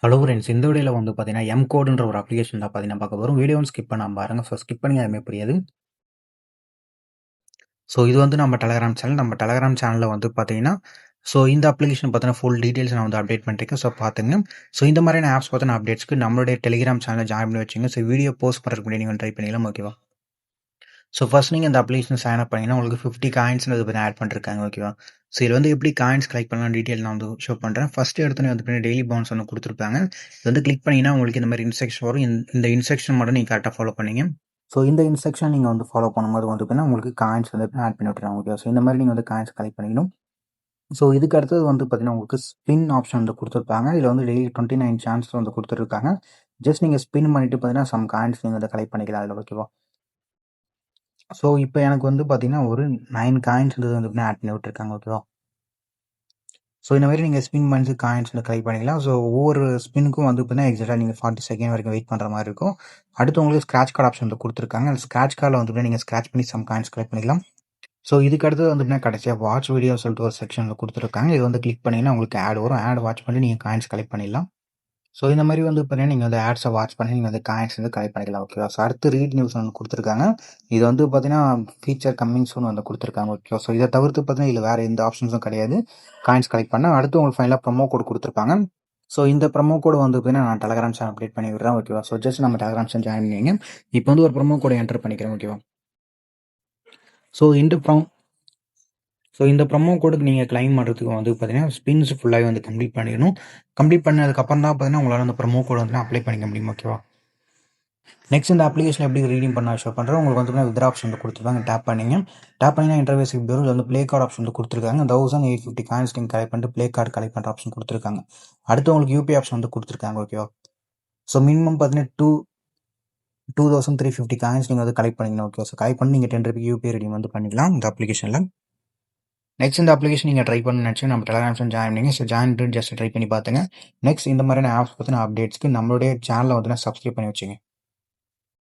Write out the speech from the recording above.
Hello friends, இந்த வீடியோல வந்து பார்த்தீங்கன்னா, எம்-கோடுன்ற ஒரு அப்ளிகேஷன் தான் பார்த்தீங்கன்னா பார்க்க போறோம். வீடியோவும் ஸ்கிப் பண்ணாம பாருங்க. ஸோ ஸ்கிப் பண்ணி எதுவுமே புரியாது. ஸோ இது வந்து நம்ம டெலகிராம் சேனல். நம்ம டெலகிராம் சேனல்ல வந்து பார்த்தீங்கன்னா, ஸோ இந்த அப்ளிகேஷன் பார்த்தீங்கன்னா, ஃபுல் டீட்டெயில்ஸ் நான் வந்து அப்டேட் பண்ணிருக்கேன். ஸோ பார்த்துங்க. ஸோ இந்த மாதிரியான ஆப்ஸ் பார்த்தீங்கன்னா அப்டேட்ஸ்க்கு நம்மளுடைய டெலிகிராம் சேனலை ஜாயின் பண்ணி வச்சுங்க. ஸோ வீடியோ போஸ்ட் பண்ணுறதுக்கு முன்னாடி நீங்க ட்ரை பண்ணிக்கலாம். ஓகேவா? ஸோ ஃபர்ஸ்ட் நீங்கள் இந்த அப்ளிகேஷன் சைன் அப் பண்ணீங்கன்னா, உங்களுக்கு 50 காயின்ஸ்னு இது ஆட் பண்ணிருக்காங்க. ஓகேவா? ஸோ இதில் வந்து எப்படி காயின்ஸ் கலெக்ட் பண்ணலாம் டீட்டெயில் நான் வந்து ஷோ பண்ணுறேன். ஃபர்ஸ்ட் எடுத்தோன்னே வந்து டெய்லி பவுன்ஸ் ஒன்று கொடுத்துருப்பாங்க. இது வந்து கிளிக் பண்ணிங்கன்னா உங்களுக்கு இந்த மாதிரி இன்ஸ்ட்ரக்ஷன் வரும். இந்த இன்ஸ்ட்ரக்ஷன் மட்டும் நீங்கள் கரெக்டாக ஃபாலோ பண்ணீங்க. ஸோ இந்த இன்ஸ்ட்ரக்ஷன் நீங்கள் வந்து ஃபாலோ பண்ணும்போது வந்து பார்த்தீங்கன்னா உங்களுக்கு காயின்ஸ் வந்து ஆட் பண்ணி விட்டுறாங்க. ஓகே, ஸோ இந்த மாதிரி நீங்கள் வந்து காயின்ஸ் கலெக்ட் பண்ணிக்கணும். ஸோ இதுக்கு அடுத்தது வந்து பார்த்தீங்கன்னா உங்களுக்கு ஸ்பின் ஆப்ஷன் வந்து கொடுத்துருப்பாங்க. இதில் வந்து டெய்லி 29 சான்ஸ் வந்து கொடுத்துருக்காங்க. ஜஸ்ட் நீங்கள் ஸ்பின் பண்ணிட்டு பார்த்தீங்கன்னா சம் காயின்ஸ் நீங்கள் வந்து கலெக்ட் பண்ணிக்கலாம் அதில். ஓகேவா? ஸோ இப்போ எனக்கு வந்து பார்த்தீங்கன்னா ஒரு 9 காயின்ஸ் வந்து ஆட் பண்ணி விட்டுருக்காங்க. ஓகேவா? ஸோ இந்த மாதிரி நீங்கள் ஸ்பின் பண்ணி காயின்ஸ் வந்து கலெக்ட் பண்ணிக்கலாம். ஸோ ஒவ்வொரு ஸ்பின்னுக்கும் வந்து பார்த்தீங்கன்னா எக்ஸாக்டாக நீங்கள் 40 செகண்ட் வரைக்கும் வெயிட் பண்ணுற மாதிரி இருக்கும். அடுத்து உங்களுக்கு ஸ்க்ராட்ச் கார்டு ஆப்ஷன் வந்து கொடுத்துருக்காங்க. அந்த ஸ்க்ராட்ச் கார்டில் வந்து நீங்கள் ஸ்க்ராட்ச் பண்ணி சம் காயின்ஸ் கலெக்ட் பண்ணிக்கலாம். ஸோ இதுக்கு அடுத்தது வந்து பார்த்தீங்கன்னா கடைசியாக வாட்ச் வீடியோ சொல்லிட்டு ஒரு செக்ஷனில் கொடுத்துருக்காங்க. இது வந்து கிளிக் பண்ணிங்கன்னா உங்களுக்கு ஆட் வரும். ஆட் வாட்ச் பண்ணி நீங்கள் காயின்ஸ் கலெக்ட் பண்ணிடலாம். ஸோ இந்த மாதிரி வந்து பார்த்தீங்கன்னா நீங்கள் வந்து ஆட்ஸை வாட்ச் பண்ணி நீங்கள் வந்து காயின்ஸ் வந்து கலெக்ட் பண்ணிக்கலாம். ஓகேவா? ஸோ அடுத்து ரீட் நியூஸ் வந்து கொடுத்துருக்காங்க. இது வந்து பார்த்தீங்கன்னா ஃபீச்சர் கம்மிங் சூன் வந்து கொடுத்துருக்காங்க. ஓகே, ஸோ இதை தவிர்த்து பார்த்தீங்கன்னா இதில் வேறு எந்த ஆப்ஷன்ஸும் கிடையாது காயின்ஸ் கலெக்ட் பண்ண. அடுத்து உங்களுக்கு ஃபைனலாக ப்ரொமோ கோட் கொடுத்துருப்பாங்க. ஸோ இந்த ப்ரொமோ கோடு வந்து பார்த்தீங்கன்னா நான் டெலகிராம் சேனல் அப்டேட் பண்ணி விடுறேன். ஓகேவா? ஸோ ஜஸ்ட் நம்ம டெலகிராம் சேனல் ஜாயின் பண்ணிங்க. இப்போ வந்து ஒரு ப்ரொமோ கோடை என்டர் பண்ணிக்கிறேன். ஓகேவா? ஸோ இந்த ப்ரொமோ கோடுக்கு நீங்கள் கிளைம் பண்ணுறதுக்கு வந்து பார்த்தீங்கன்னா ஸ்பின்ஸ் ஃபுல்லாகவே வந்து கம்ப்ளீட் பண்ணிடணும். கம்ப்ளீட் பண்ணதுக்கப்புறம் தான் பார்த்தீங்கன்னா உங்களால் அந்த ப்ரொமோ கோடு வந்து அப்ளை பண்ணிக்க முடியும். ஓகேவா? நெக்ஸ்ட் இந்த அப்ளிகேஷன் எப்படி ரீடிங் பண்ண ஷோ பண்ணுறேன். உங்களுக்கு வந்து வித்ரா ஆப்ஷன் வந்து கொடுத்துருப்பாங்க. டேப் பண்ணிங்கன்னா இன்டர்வேஸ் இப்படி வரும். வந்து ப்ளே கார்டு ஆப்ஷன் வந்து கொடுத்துருக்காங்க. 1850 காயின்ஸ் நீங்கள் கலெக்ட் பண்ணிட்டு ப்ளே கார்டு கலெக்ட் பண்ணுற ஆப்ஷன் கொடுத்துருக்காங்க. அடுத்து உங்களுக்கு யூபி ஆப்ஷன் வந்து கொடுத்துருக்காங்க. ஓகேவா? ஸோ மினிமம் பார்த்தீங்கன்னா 2350 காயின்ஸ் நீங்கள் வந்து கலெக்ட் பண்ணிக்கணும். ஓகே, ஸோ கலெக்ட் பண்ணி நீங்கள் 10 ரூபி யூபிஐ ரெடீம் வந்து பண்ணிக்கலாம் இந்த அப்ளிகேஷனில். நெக்ஸ்ட் இந்த அப்ளிகேஷன் நீங்கள் ட்ரை பண்ணி நினச்சி நம்ம டெலகிராம் ஜாயின் பண்ணிங்க. ஸோ ஜாயின் ஜஸ்ட் ட்ரை பண்ணி பார்த்துங்க. நெக்ஸ்ட் இந்த மாதிரியான ஆப்ஸ் பற்றின அப்டேட்ஸ்க்கு நம்மளுடைய சேனலை வந்து சப்ஸ்கிரைப் பண்ணி வச்சுங்க.